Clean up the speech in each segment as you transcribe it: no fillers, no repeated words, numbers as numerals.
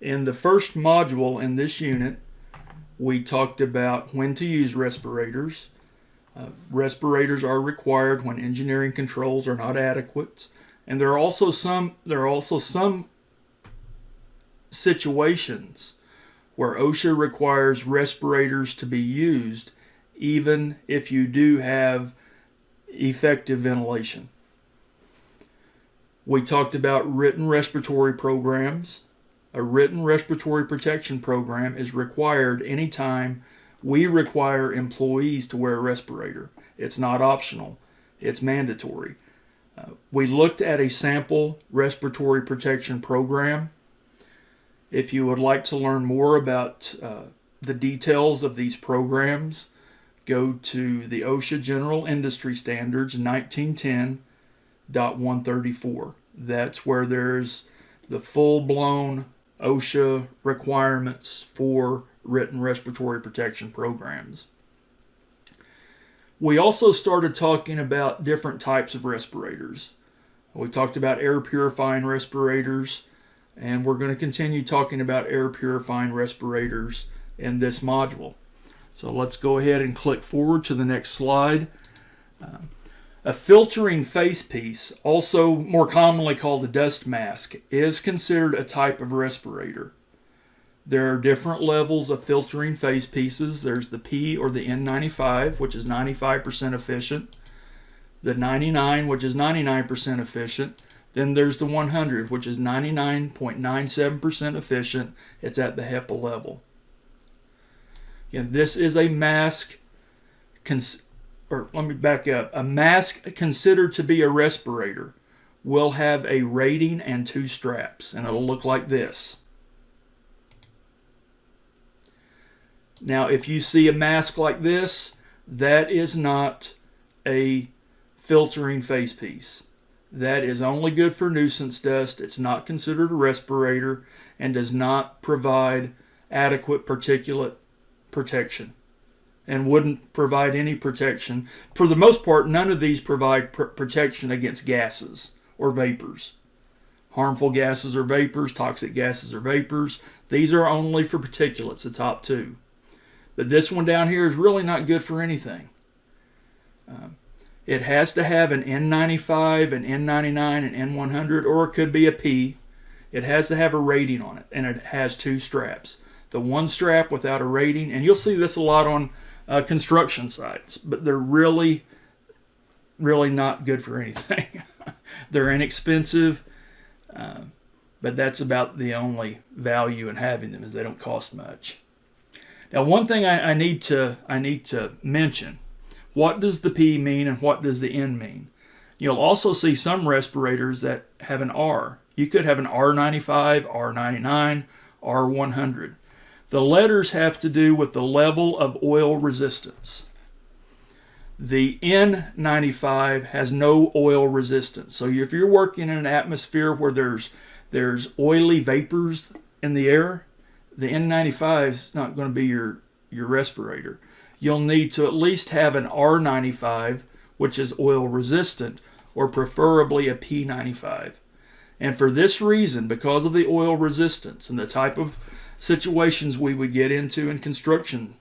In the first module in this unit, we talked about when to use respirators. Respirators are required when engineering controls are not adequate, and there are also some situations where OSHA requires respirators to be used even if you do have effective ventilation. We talked about written respiratory programs. A written respiratory protection program is required anytime we require employees to wear a respirator. It's not optional, it's mandatory. We looked at a sample respiratory protection program. If you would like to learn more about the details of these programs, go to the OSHA General Industry Standards 1910.134. That's where there's the full-blown OSHA requirements for written respiratory protection programs. We also started talking about different types of respirators. We talked about air purifying respirators, and we're going to continue talking about air purifying respirators in this module. So let's go ahead and click forward to the next slide. A filtering facepiece, also more commonly called a dust mask, is considered a type of respirator. There are different levels of filtering facepieces. There's the P or the N95, which is 95% efficient. The 99, which is 99% efficient. Then there's the 100, which is 99.97% efficient. It's at the HEPA level. Again, this is a mask, let me back up. A mask considered to be a respirator will have a rating and 2 straps, and it'll look like this. Now, if you see a mask like this, that is not a filtering facepiece. That is only good for nuisance dust. It's not considered a respirator and does not provide adequate particulate protection and wouldn't provide any protection. For the most part, none of these provide protection against gases or vapors. Harmful gases or vapors, toxic gases or vapors. These are only for particulates, the top 2. But this one down here is really not good for anything. It has to have an N95, an N99, an N100, or it could be a P. It has to have a rating on it, and it has 2 straps. The one strap without a rating, and you'll see this a lot on construction sites, but they're really not good for anything. They're inexpensive, but that's about the only value in having them, is they don't cost much. Now, one thing I need to mention: what does the P mean and what does the N mean? You'll also see some respirators that have an R. You could have an R95, R99, R100. The letters have to do with the level of oil resistance. The N95 has no oil resistance. So if you're working in an atmosphere where there's oily vapors in the air, the N95 is not going to be your respirator. You'll need to at least have an R95, which is oil resistant, or preferably a P95. And for this reason, because of the oil resistance and the type of situations we would get into in construction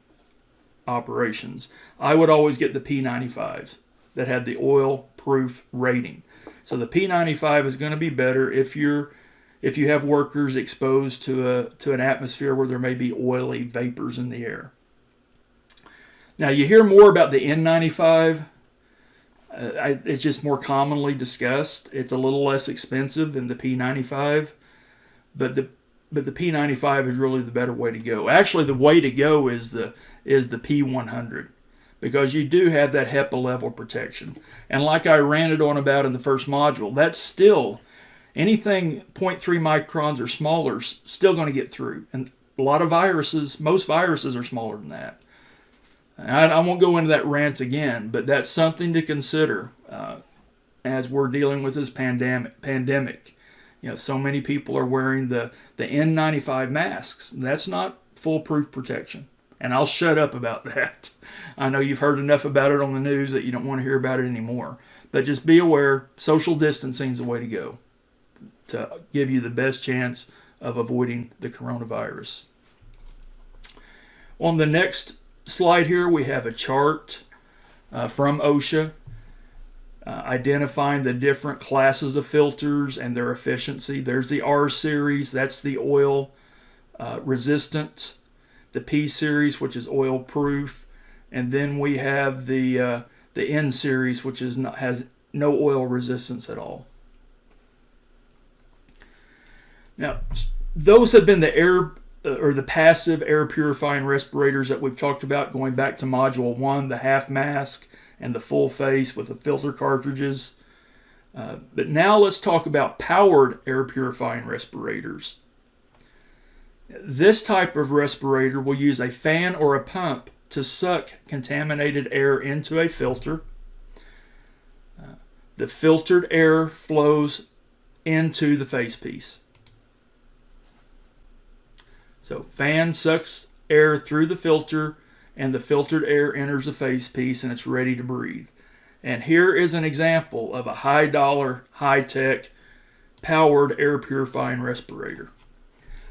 operations, I would always get the P95s that had the oil proof rating. So the P95 is going to be better if you have workers exposed to an atmosphere where there may be oily vapors in the air. Now, you hear more about the N95. It's just more commonly discussed. It's a little less expensive than the P95, but the P95 is really the better way to go. Actually, the way to go is the P100, because you do have that HEPA level protection. And like I ranted on about in the first module, that's still anything 0.3 microns or smaller is still going to get through. And a lot of viruses, most viruses are smaller than that. I won't go into that rant again, but that's something to consider as we're dealing with this pandemic. You know, so many people are wearing the N95 masks. That's not foolproof protection. And I'll shut up about that. I know you've heard enough about it on the news that you don't want to hear about it anymore. But just be aware, social distancing is the way to go to give you the best chance of avoiding the coronavirus. On the next slide here, we have a chart from OSHA identifying the different classes of filters and their efficiency. There's the R series, that's the oil resistant, the P series, which is oil proof, and then we have the N series, which has no oil resistance at all. Now, those have been the the passive air purifying respirators that we've talked about, going back to Module 1, the half mask and the full face with the filter cartridges. But now let's talk about powered air purifying respirators. This type of respirator will use a fan or a pump to suck contaminated air into a filter. The filtered air flows into the facepiece. So fan sucks air through the filter, and the filtered air enters the facepiece, and it's ready to breathe. And here is an example of a high-dollar, high-tech, powered air purifying respirator.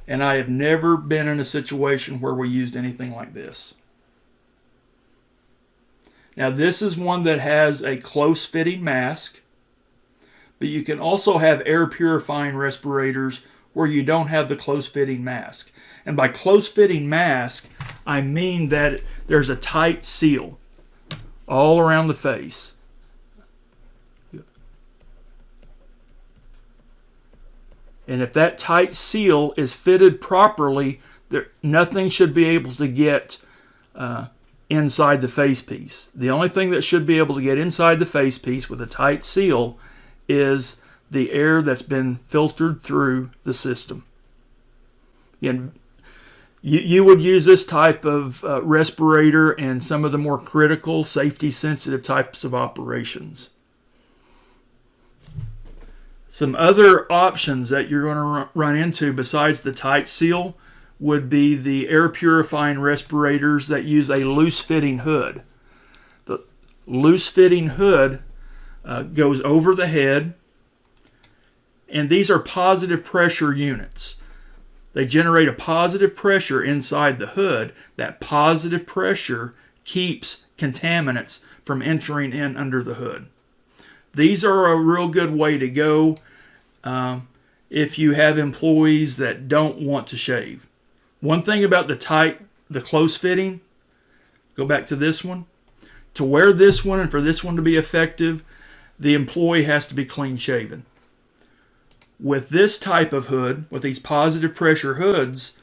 And I have never been in a situation where we used anything like this. Now, this is one that has a close-fitting mask, but you can also have air purifying respirators where you don't have the close-fitting mask. And by close-fitting mask, I mean that there's a tight seal all around the face. And if that tight seal is fitted properly, nothing should be able to get inside the facepiece. The only thing that should be able to get inside the facepiece with a tight seal is the air that's been filtered through the system. And you would use this type of respirator in some of the more critical, safety-sensitive types of operations. Some other options that you're going to run into besides the tight seal would be the air purifying respirators that use a loose-fitting hood. The loose-fitting hood goes over the head, and these are positive pressure units. They generate a positive pressure inside the hood. That positive pressure keeps contaminants from entering in under the hood. These are a real good way to go if you have employees that don't want to shave. One thing about the close fitting, go back to this one. To wear this one and for this one to be effective, the employee has to be clean shaven. With this type of hood, with these positive pressure hoods,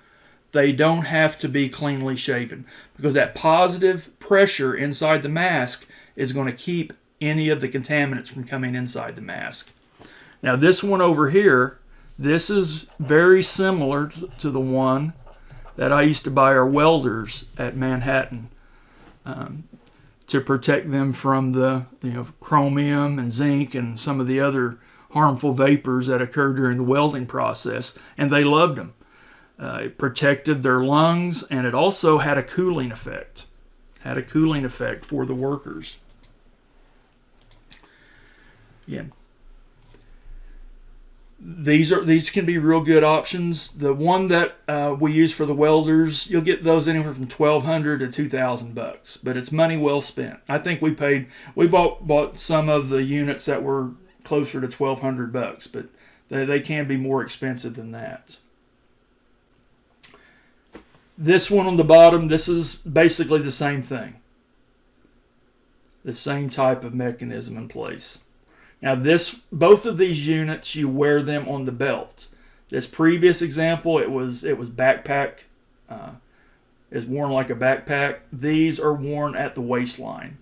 they don't have to be cleanly shaven because that positive pressure inside the mask is going to keep any of the contaminants from coming inside the mask. Now this one over here, this is very similar to the one that I used to buy our welders at Manhattan to protect them from the chromium and zinc and some of the other harmful vapors that occur during the welding process, and they loved them. It protected their lungs, and it also had a cooling effect. For the workers. Yeah. These can be real good options. The one that we use for the welders, you'll get those anywhere from $1,200 to $2,000, but it's money well spent. I think we bought some of the units that were closer to $1,200, but they can be more expensive than that. This one on the bottom, this is basically the same thing. The same type of mechanism in place. Now both of these units, you wear them on the belt. This previous example, it was backpack, is worn like a backpack. These are worn at the waistline.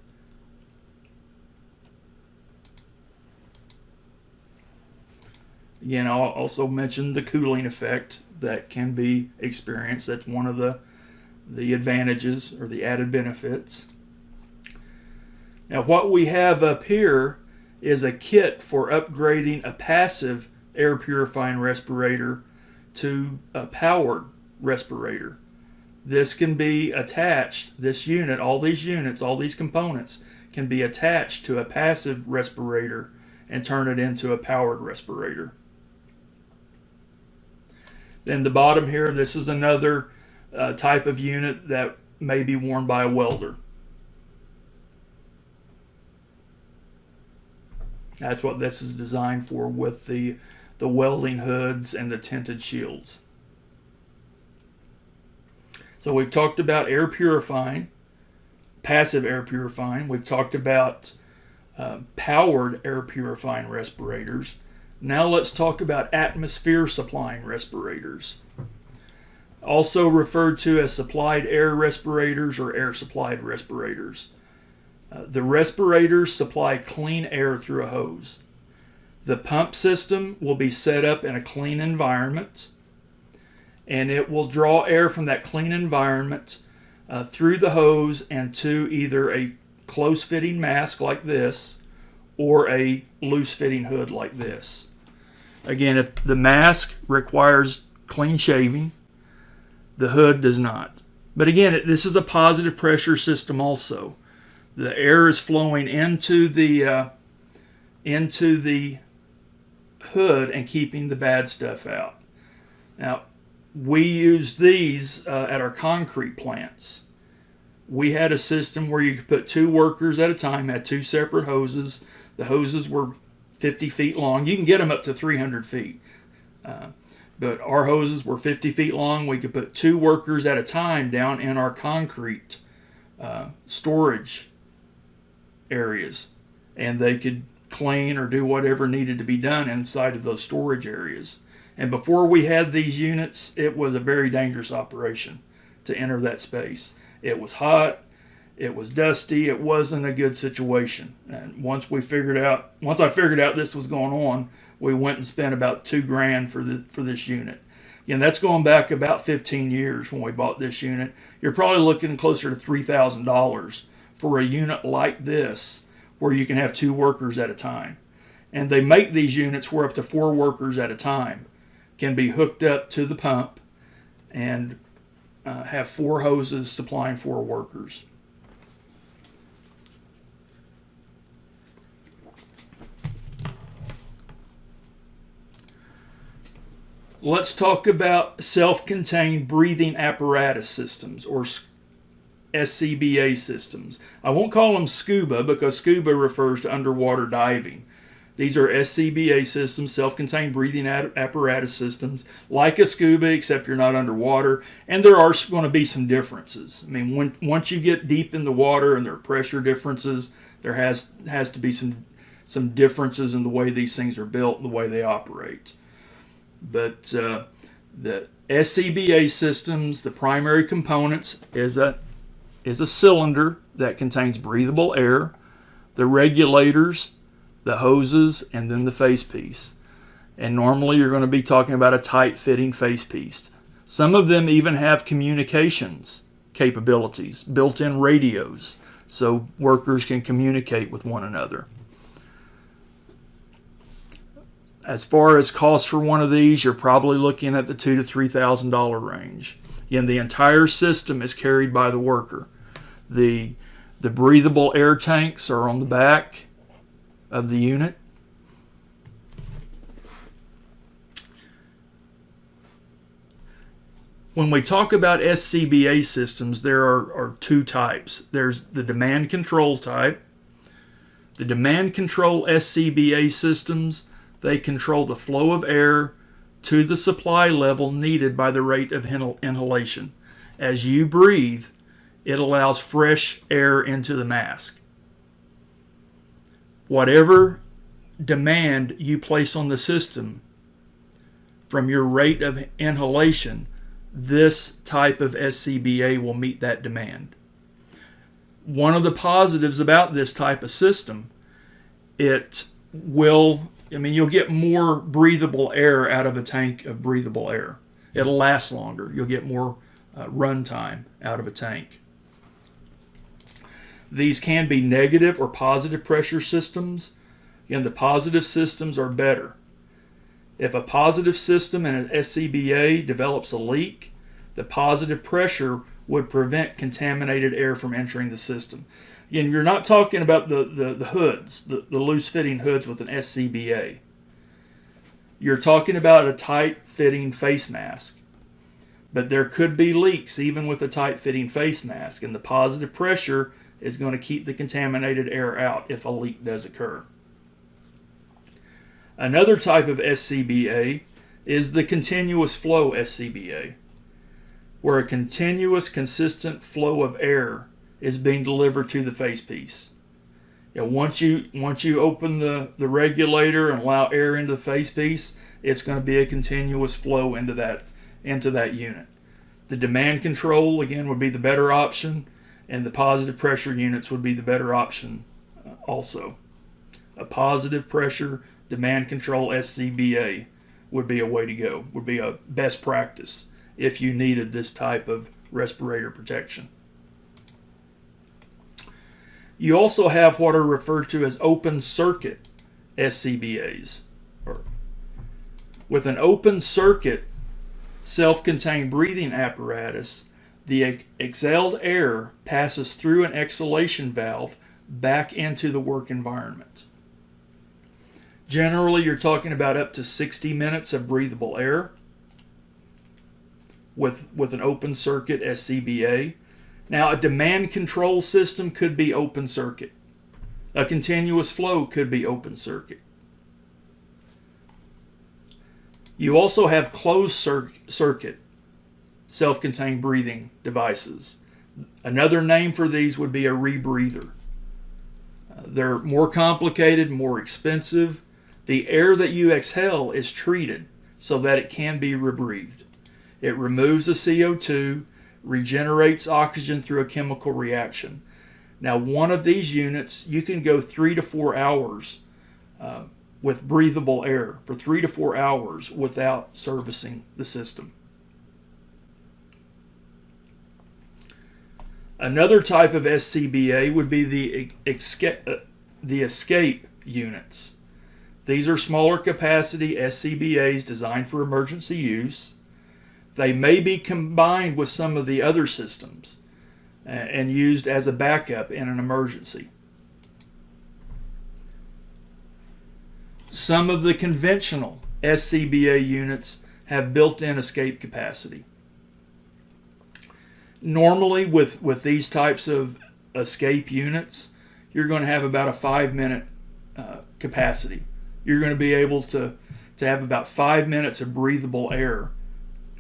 Again, I'll also mention the cooling effect that can be experienced. That's one of the advantages or the added benefits. Now what we have up here is a kit for upgrading a passive air purifying respirator to a powered respirator. This can be attached, this unit, all these components can be attached to a passive respirator and turn it into a powered respirator. Then the bottom here, this is another type of unit that may be worn by a welder. That's what this is designed for, with the welding hoods and the tinted shields. So we've talked about air purifying, passive air purifying. We've talked about powered air purifying respirators. Now let's talk about atmosphere supplying respirators, also referred to as supplied air respirators or air supplied respirators. The respirators supply clean air through a hose. The pump system will be set up in a clean environment, and it will draw air from that clean environment through the hose and to either a close-fitting mask like this or a loose-fitting hood like this. Again, if the mask requires clean shaving, the hood does not. But again, this is a positive pressure system also. The air is flowing into the hood and keeping the bad stuff out. Now, we use these at our concrete plants. We had a system where you could put 2 workers at a time, had 2 separate hoses. The hoses were 50 feet long. You can get them up to 300 feet. But our hoses were 50 feet long. We could put 2 workers at a time down in our concrete storage areas, and they could clean or do whatever needed to be done inside of those storage areas. And before we had these units, it was a very dangerous operation to enter that space. It was hot, it was dusty, it wasn't a good situation. And once I figured out this was going on, we went and spent about $2,000 for this unit. And that's going back about 15 years when we bought this unit. You're probably looking closer to $3,000 for a unit like this, where you can have 2 workers at a time. And they make these units where up to 4 workers at a time can be hooked up to the pump and have 4 hoses supplying 4 workers. Let's talk about self-contained breathing apparatus systems, or SCBA systems. I won't call them scuba, because scuba refers to underwater diving. These are SCBA systems, self-contained breathing apparatus systems, like a scuba, except you're not underwater. And there are going to be some differences. I mean, once you get deep in the water and there are pressure differences, there has to be some differences in the way these things are built and the way they operate. But the SCBA systems, the primary components is a cylinder that contains breathable air, the regulators, the hoses, and then the facepiece. And normally you're going to be talking about a tight-fitting facepiece. Some of them even have communications capabilities, built-in radios, so workers can communicate with one another. As far as cost for one of these, you're probably looking at the $2,000 to $3,000 range. Again, the entire system is carried by the worker. The breathable air tanks are on the back of the unit. When we talk about SCBA systems, there are 2 types. There's the demand control type. The demand control SCBA systems, they control the flow of air to the supply level needed by the rate of inhalation. As you breathe, it allows fresh air into the mask. Whatever demand you place on the system from your rate of inhalation, this type of SCBA will meet that demand. One of the positives about this type of system, you'll get more breathable air out of a tank of breathable air. It'll last longer. You'll get more run time out of a tank. These can be negative or positive pressure systems. Again, the positive systems are better. If a positive system in an SCBA develops a leak, the positive pressure would prevent contaminated air from entering the system. Again, you're not talking about the hoods, the loose-fitting hoods with an SCBA. You're talking about a tight-fitting face mask. But there could be leaks even with a tight-fitting face mask, and the positive pressure is going to keep the contaminated air out if a leak does occur. Another type of SCBA is the continuous flow SCBA, where a continuous, consistent flow of air is being delivered to the facepiece. Once you open the regulator and allow air into the facepiece, it's going to be a continuous flow into that unit. The demand control, again, would be the better option, and the positive pressure units would be the better option also. A positive pressure demand control SCBA would be a way to go, would be a best practice if you needed this type of respirator protection. You also have what are referred to as open circuit SCBAs. With an open circuit self-contained breathing apparatus, the exhaled air passes through an exhalation valve back into the work environment. Generally, you're talking about up to 60 minutes of breathable air with an open circuit SCBA. Now, a demand control system could be open circuit. A continuous flow could be open circuit. You also have closed circuit self-contained breathing devices. Another name for these would be a rebreather. They're more complicated, more expensive. The air that you exhale is treated so that it can be rebreathed. It removes the CO2, regenerates oxygen through a chemical reaction. Now, one of these units, you can go 3 to 4 hours with breathable air for 3 to 4 hours without servicing the system. Another type of SCBA would be the escape units. These are smaller capacity SCBAs designed for emergency use. They may be combined with some of the other systems and used as a backup in an emergency. Some of the conventional SCBA units have built-in escape capacity. Normally, with these types of escape units, you're going to have about a 5-minute capacity. You're going to be able to have about 5 minutes of breathable air,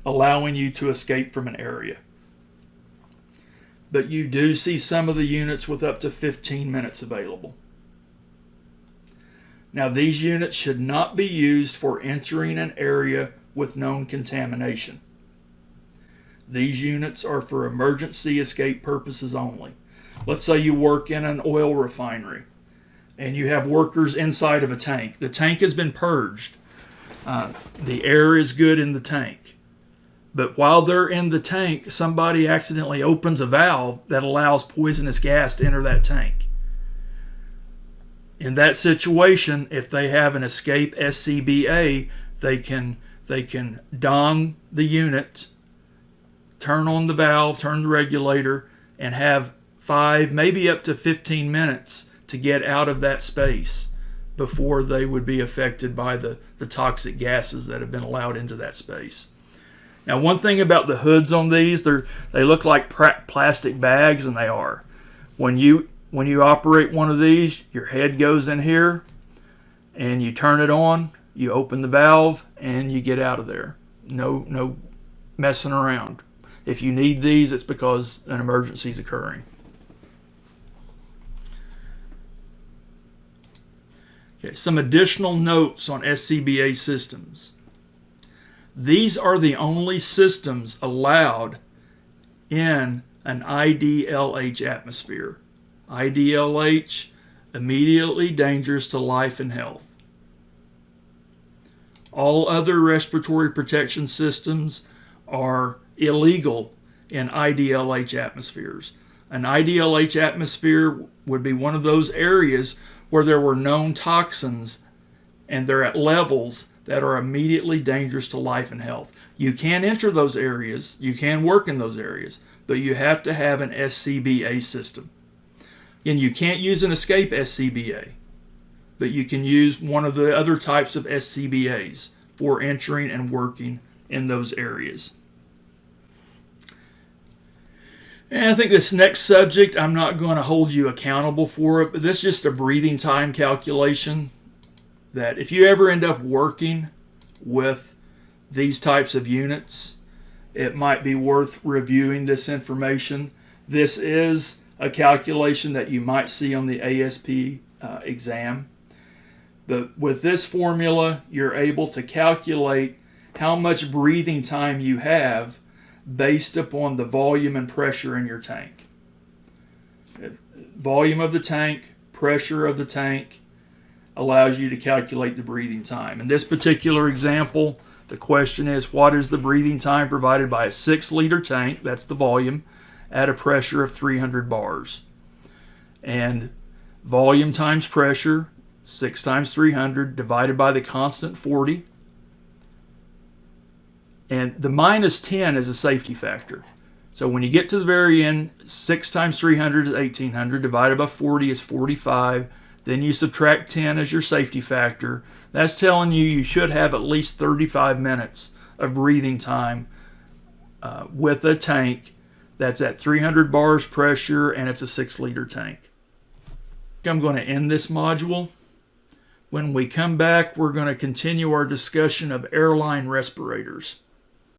allowing you to escape from an area. But you do see some of the units with up to 15 minutes available. Now, these units should not be used for entering an area with known contamination. These units are for emergency escape purposes only. Let's say you work in an oil refinery and you have workers inside of a tank. The tank has been purged. The air is good in the tank. But while they're in the tank, somebody accidentally opens a valve that allows poisonous gas to enter that tank. In that situation, if they have an escape SCBA, they can don the unit, turn on the valve, turn the regulator, and have 5, maybe up to 15 minutes to get out of that space before they would be affected by the toxic gases that have been allowed into that space. Now, one thing about the hoods on these, they look like plastic bags, and they are. When you operate one of these, your head goes in here, and you turn it on, you open the valve, and you get out of there. No messing around. If you need these, it's because an emergency is occurring. Okay, some additional notes on SCBA systems. These are the only systems allowed in an IDLH atmosphere. IDLH, immediately dangerous to life and health. All other respiratory protection systems are illegal in IDLH atmospheres. An IDLH atmosphere would be one of those areas where there were known toxins and they're at levels that are immediately dangerous to life and health. You can enter those areas, you can work in those areas, but you have to have an SCBA system. And you can't use an escape SCBA, but you can use one of the other types of SCBAs for entering and working in those areas. And I think this next subject, I'm not going to hold you accountable for it, but this is just a breathing time calculation that if you ever end up working with these types of units, it might be worth reviewing this information. This is a calculation that you might see on the ASP exam. But with this formula, you're able to calculate how much breathing time you have based upon the volume and pressure in your tank. Volume of the tank, pressure of the tank allows you to calculate the breathing time. In this particular example, the question is, what is the breathing time provided by a 6-liter tank, that's the volume, at a pressure of 300 bars? And volume times pressure, 6 times 300, divided by the constant 40. And the minus 10 is a safety factor. So when you get to the very end, 6 times 300 is 1800, divided by 40 is 45. Then you subtract 10 as your safety factor. That's telling you should have at least 35 minutes of breathing time with a tank that's at 300 bars pressure and it's a 6-liter tank. I'm going to end this module. When we come back, we're going to continue our discussion of airline respirators.